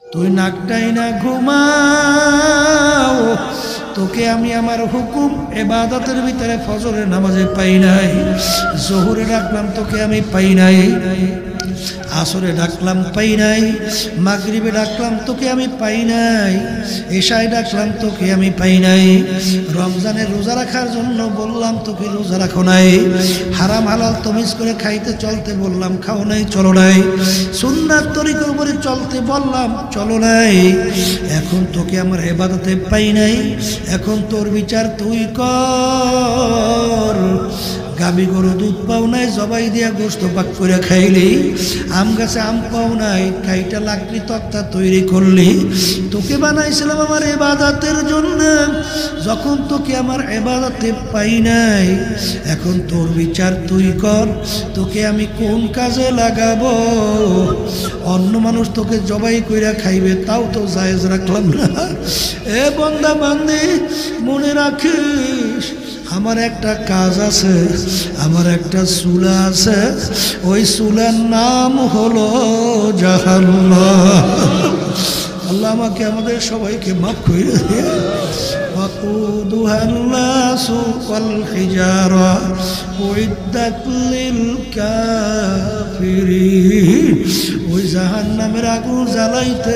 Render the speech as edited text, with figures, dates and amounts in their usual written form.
তুই নাকটাই না ঘুমাও, তোকে আমি আমার হুকুম ইবাদতের ভিতরে ফজরের নামাজে পাই নাই, জোহরে ডাকলাম তোকে আমি পাই নাই, আসরে ডাকলাম পাই নাই, মাগরিবে ডাকলাম তোকে আমি পাই নাই, এশায় ডাকলাম তোকে আমি পাই নাই, রমজানের রোজা রাখার জন্য বললাম তোকে রোজা রাখো নাই, হারাম হালাল তমিজ করে খাইতে চলতে বললাম খাও নাই চলো নাই, সুন্নাত তরিকার উপরে চলতে বললাম চলো নাই, এখন তোকে আমার ইবাদতে পাই নাই, এখন তোর বিচার তুই কর। গাবি গরু দুধ পাও নাই, জবাই দিয়া গোস্ত পাক করে খাইলি, আম গাছে আম পাও নাই, কাইটা লাকড়ি তক্তা তৈরি করলি, তোকে বানাইছিলাম আমার ইবাদতের জন্য, যখন তোকে আমার ইবাদতে পাই নাই, এখন তোর বিচার তুই কর, তোকে আমি কোন কাজে লাগাবো? অন্য মানুষ তোকে জবাই কইরা খাইবে, তাও তো জায়েজ রাখলাম না। এ বান্দা বান্দি মনে রাখিস, আমার একটা কাজ আছে, আমার একটা চুলা আছে, ওই চুলার নাম হলো জাহান্নাম। আল্লাহ আমাকে আমাদের সবাইকে মাফ করে দিয়ে, ওয়াকুদুহান নাসু ওয়াল হিজারা উইদ্দাত লিল কাফিরিন, ওই জাহান্নামের আগুন জ্বালাইতে